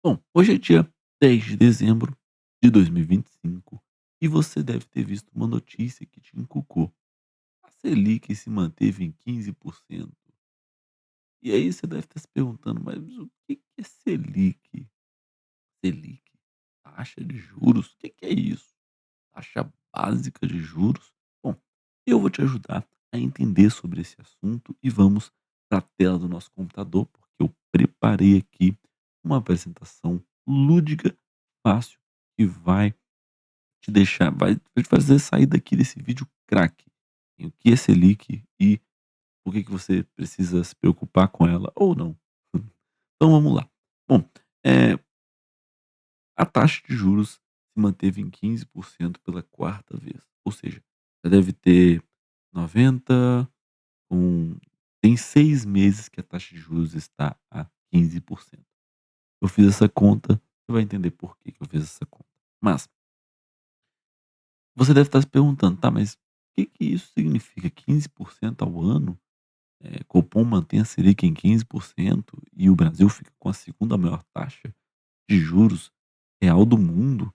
Bom, hoje é dia 10 de dezembro de 2025 e você deve ter visto uma notícia que te encucou. A Selic se manteve em 15%. E aí você deve estar se perguntando, mas o que que é Selic? Selic, taxa de juros, o que que é isso? Taxa básica de juros? Bom, eu vou te ajudar a entender sobre esse assunto e vamos para a tela do nosso computador, porque eu preparei aqui uma apresentação lúdica, fácil, que vai te fazer sair daqui desse vídeo craque em o que é Selic e por que que você precisa se preocupar com ela ou não. Então vamos lá. Bom, eh, a taxa de juros se manteve em 15% pela quarta vez, ou seja, já deve ter 90 com tem 6 meses que a taxa de juros está a 15%. Eu fiz essa conta, você vai entender por que que eu fiz essa conta. Mas você deve estar se perguntando: "Tá, mas o que que isso significa? 15% ao ano? Copom mantém a Selic em 15% e o Brasil fica com a segunda maior taxa de juros real do mundo?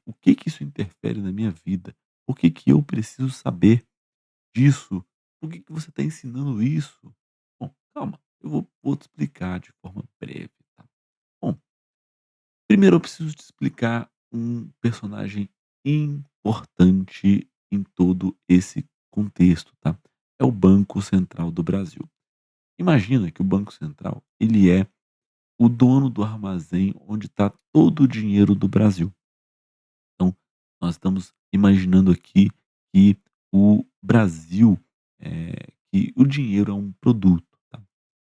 O que que isso interfere na minha vida? Por que que eu preciso saber disso? Por que que você está ensinando isso?" Bom, calma, eu vou te explicar de forma breve, tá. Bom, primeiro eu preciso te explicar um personagem importante em todo esse contexto, tá. É o Banco Central do Brasil. Imagina que o Banco Central, ele é o dono do armazém onde está todo o dinheiro do Brasil. Então, nós estamos imaginando aqui que o Brasil, que o dinheiro é um produto, tá.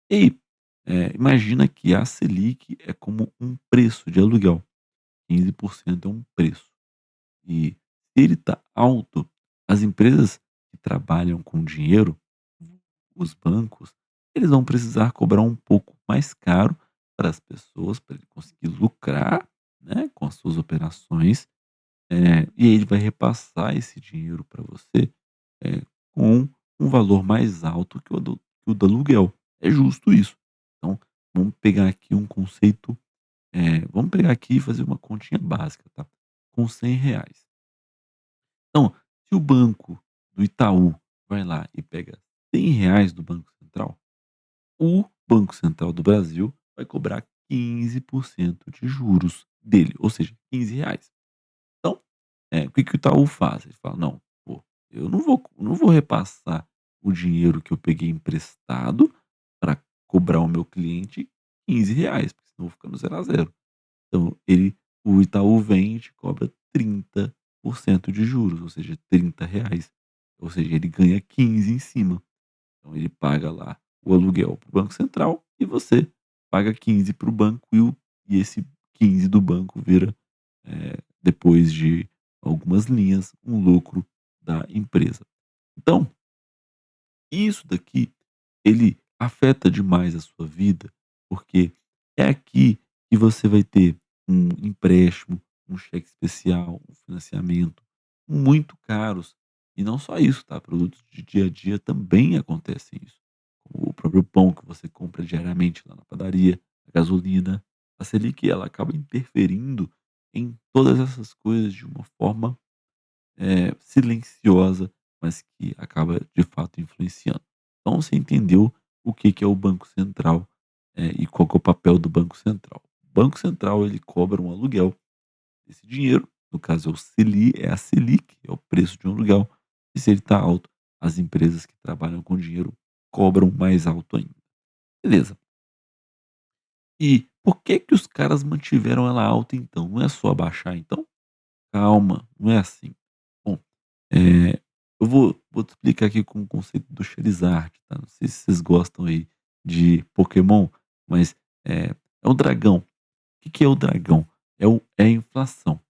E aí, imagina que a Selic é como um preço de aluguel, 15% é um preço. E se ele está alto, as empresas que trabalham com dinheiro, os bancos, eles vão precisar cobrar um pouco mais caro para as pessoas, para ele conseguir lucrar, né, com as suas operações, e aí ele vai repassar esse dinheiro para você, com um valor mais alto que o do aluguel. É justo isso. Então, vamos pegar aqui um conceito, vamos pegar aqui e fazer uma continha básica, tá? Com R$ 100. Então, se o banco do Itaú vai lá e pega R$ 100 do Banco Central, o Banco Central do Brasil vai cobrar 15% de juros dele, ou seja, R$ 15. Então, o que que o Itaú faz? Ele fala: "Não, pô, eu não vou repassar o dinheiro que eu peguei emprestado para cobrar o meu cliente R$ 15, porque senão eu vou ficar no zero a zero". Então o Itaú vem e te cobra 30% de juros, ou seja, R$ 30, ou seja, ele ganha 15 em cima. Então ele paga lá o aluguel para o Banco Central e você paga 15 para o banco e esse 15 do banco vira, depois de algumas linhas, um lucro da empresa. Então, isso daqui, ele afeta demais a sua vida, porque é aqui que você vai ter um empréstimo, um cheque especial, um financiamento muito caros. E não só isso, tá? Produtos de dia a dia também acontecem isso. Como o próprio pão que você compra diariamente lá na padaria, a gasolina, a Selic, ela acaba interferindo em todas essas coisas de uma forma silenciosa, mas que acaba de fato influenciando. Então você entendeu o que que é o Banco Central, e qual que é o papel do Banco Central. O Banco Central ele cobra um aluguel desse dinheiro, no caso é o Seli é a Selic, é o preço de um aluguel, e se ele está alto, as empresas que trabalham com dinheiro cobram mais alto ainda. Beleza. E por que que os caras mantiveram ela alta então? Não é só abaixar então? Calma, não é assim. Bom, eh, eu vou te explicar aqui com o conceito do Charizard, tá. Não sei se vocês gostam aí de Pokémon, mas, é o dragão. O que que é o dragão? É a inflação.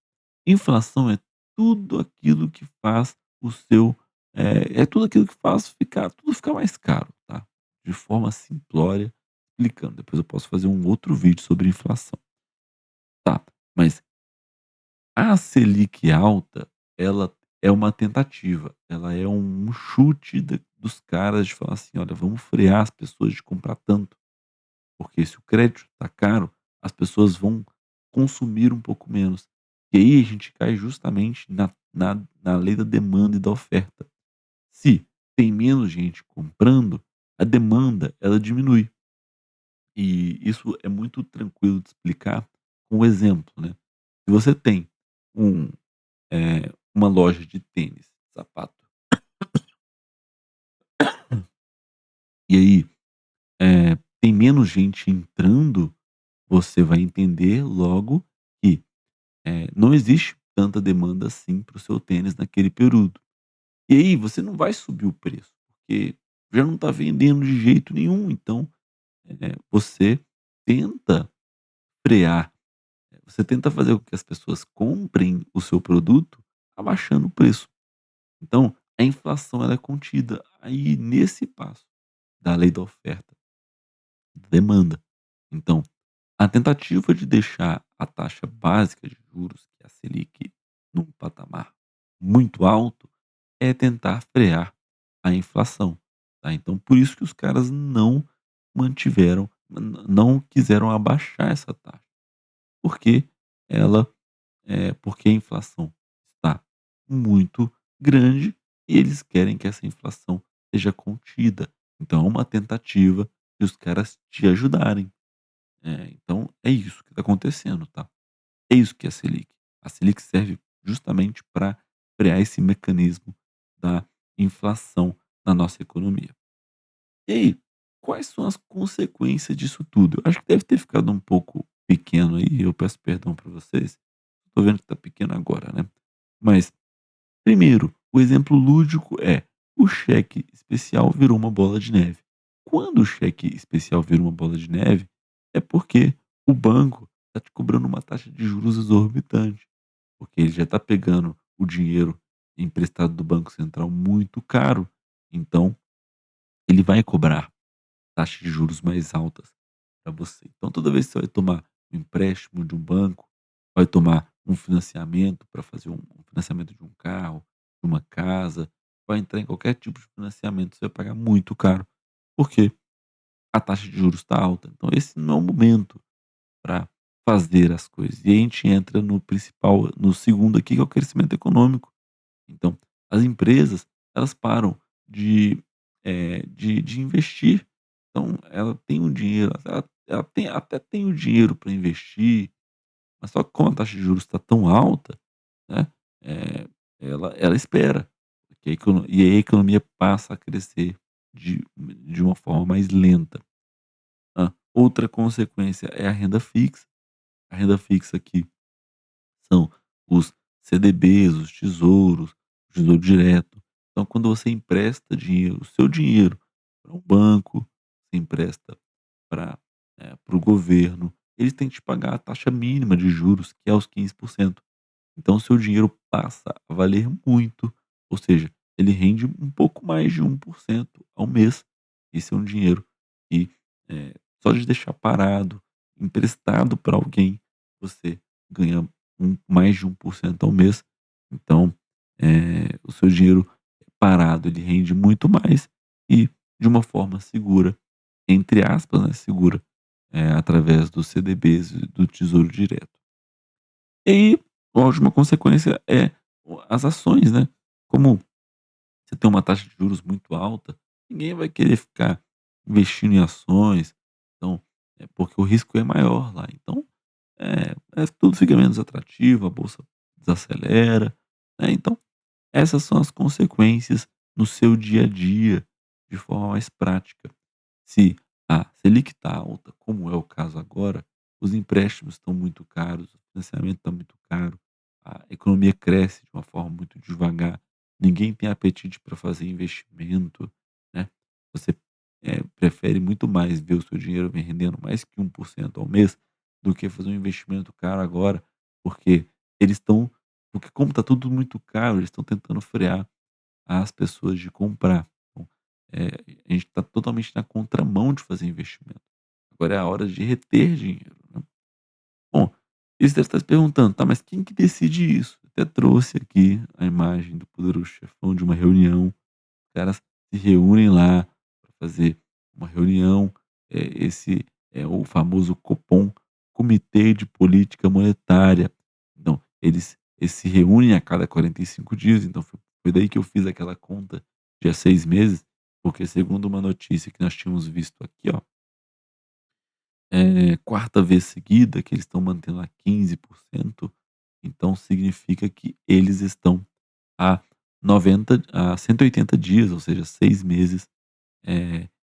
Inflação é tudo aquilo que faz o seu é tudo aquilo que faz tudo ficar mais caro, tá. De forma simplória, explicando. Depois eu posso fazer um outro vídeo sobre inflação. Tá, mas a Selic alta, ela é uma tentativa, ela é um chute dos caras de falar assim: "Olha, vamos frear as pessoas de comprar tanto, porque se o crédito está caro, as pessoas vão consumir um pouco menos. E aí a gente cai justamente na lei da demanda e da oferta. Se tem menos gente comprando, a demanda ela diminui. E isso é muito tranquilo de explicar com um exemplo, né. Se você tem um, uma loja de tênis, sapato, e aí, tem menos gente entrando, você vai entender logo que, não existe tanta demanda assim para o seu tênis naquele período. E aí você não vai subir o preço, porque já não está vendendo de jeito nenhum, então, você tenta frear, você tenta fazer com que as pessoas comprem o seu produto abaixando o preço. Então, a inflação ela é contida aí nesse passo da lei da oferta, da demanda. Então, a tentativa de deixar a taxa básica de juros, que é a Selic, num patamar muito alto, é tentar frear a inflação, tá. Então por isso que os caras não mantiveram, não quiseram abaixar essa taxa, porque ela porque a inflação está muito grande e eles querem que essa inflação seja contida. Então é uma tentativa de os caras te ajudarem. Então é isso que está acontecendo, tá. É isso que é a Selic. A Selic serve justamente para frear esse mecanismo da inflação na nossa economia. E aí, quais são as consequências disso tudo? Eu acho que deve ter ficado um pouco pequeno aí, eu peço perdão para vocês. Tô vendo que tá pequeno agora, né. Mas, primeiro, o exemplo lúdico é: o cheque especial virou uma bola de neve. Quando o cheque especial vira uma bola de neve, é porque o banco está te cobrando uma taxa de juros exorbitante, porque ele já está pegando o dinheiro emprestado do Banco Central muito caro, então ele vai cobrar taxas de juros mais altas para você. Então toda vez que você vai tomar um empréstimo de um banco, vai tomar um financiamento para fazer um financiamento de um carro, de uma casa, vai entrar em qualquer tipo de financiamento, você vai pagar muito caro, porque a taxa de juros está alta. Então esse não é o momento para fazer as coisas. E aí a gente entra no principal, no segundo aqui, que é o crescimento econômico. Então, as empresas, elas param de, de investir. Então, ela tem um dinheiro, ela tem, até tem o dinheiro para investir, mas só que como a taxa de juros está tão alta, né, eh, ela espera, porque e aí a economia passa a crescer de uma forma mais lenta. Outra consequência é a renda fixa. A renda fixa aqui são os CDBs, os tesouros, o tesouro direto. Então, quando você empresta dinheiro, o seu dinheiro para um banco, você empresta para o governo, eles têm que te pagar a taxa mínima de juros, que é os 15%. Então, o seu dinheiro passa a valer muito, ou seja, ele rende um pouco mais de 1% ao mês. Esse é um dinheiro que, só de deixar parado, emprestado para alguém, você ganha mais de 1% ao mês. Então, o seu dinheiro parado, ele rende muito mais e de uma forma segura, entre aspas, né, segura, através dos CDBs e do Tesouro Direto. E aí, a última consequência é as ações, né. Como você tem uma taxa de juros muito alta, ninguém vai querer ficar investindo em ações, então, porque o risco é maior lá. Então, tudo fica menos atrativo, a bolsa desacelera, né. Então, essas são as consequências no seu dia a dia, de forma mais prática. Se a Selic está alta, como é o caso agora, os empréstimos estão muito caros, o financiamento está muito caro, a economia cresce de uma forma muito devagar, ninguém tem apetite para fazer investimento, né. Você, prefere muito mais ver o seu dinheiro vem rendendo mais que 1% ao mês, do que fazer um investimento caro agora, porque eles estão porque como está tudo muito caro, eles estão tentando frear as pessoas de comprar. Então, a gente está totalmente na contramão de fazer investimento. Agora é a hora de reter dinheiro, né. Bom, e você deve estar se perguntando: "Tá, mas quem que decide isso?". Até trouxe aqui a imagem do Poderoso Chefão de uma reunião, os caras se reúnem lá para fazer uma reunião, esse é o famoso Copom, Comitê de Política Monetária. Então, eles se reúnem a cada 45 dias, então foi daí que eu fiz aquela conta de há 6 meses, porque segundo uma notícia que nós tínhamos visto aqui, ó, quarta vez seguida que eles estão mantendo a 15%, então significa que eles estão há 180 dias, ou seja, 6 meses,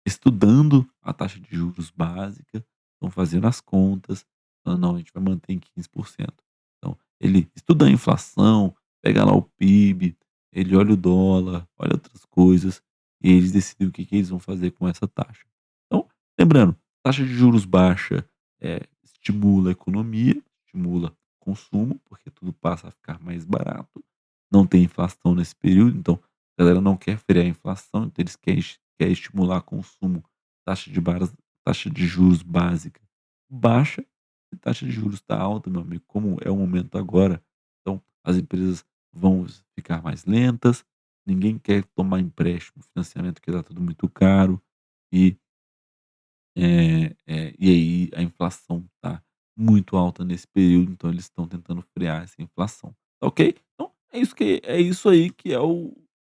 estudando a taxa de juros básica, estão fazendo as contas, "Não, não, a gente vai manter em 15%". Então, ele estuda a inflação, pega lá o PIB, ele olha o dólar, olha outras coisas, e eles decidem o que que eles vão fazer com essa taxa. Então, lembrando, taxa de juros baixa, estimula a economia, estimula o consumo, porque tudo passa a ficar mais barato, não tem inflação nesse período, então a galera não quer frear a inflação, então eles quer estimular consumo, taxa de baras taxa de juros básica baixa, e taxa de juros está alta, meu amigo, como é o momento agora, então as empresas vão ficar mais lentas, ninguém quer tomar empréstimo, financiamento, porque está tudo muito caro, e e aí a inflação está muito alta nesse período, então eles estão tentando frear essa inflação, tá ok? Então é isso aí que é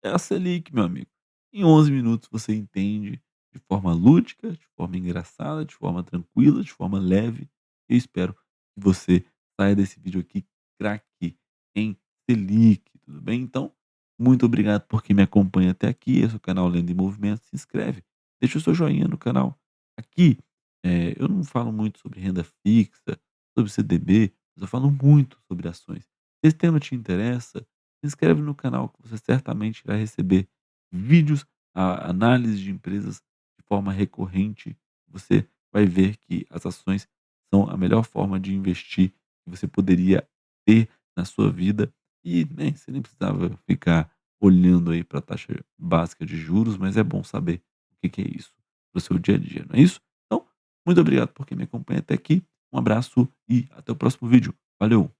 a Selic, meu amigo. Em 11 minutos você entende de forma lúdica, de forma engraçada, de forma tranquila, de forma leve. Eu espero que você saia desse vídeo aqui craque em Selic, tudo bem? Então, muito obrigado por quem me acompanha até aqui. Esse é o canal Lendo em Movimento. Se inscreve, deixa o seu joinha no canal. Aqui, eu não falo muito sobre renda fixa, sobre CDB, mas eu falo muito sobre ações. Se esse tema te interessa, se inscreve no canal que você certamente irá receber vídeos, análise de empresas de forma recorrente. Você vai ver que as ações são a melhor forma de investir que você poderia ter na sua vida e, né, você nem precisava ficar olhando aí para a taxa básica de juros, mas é bom saber o que que é isso para o seu dia a dia, não é isso? Então, muito obrigado por quem me acompanha até aqui. Um abraço e até o próximo vídeo. Valeu!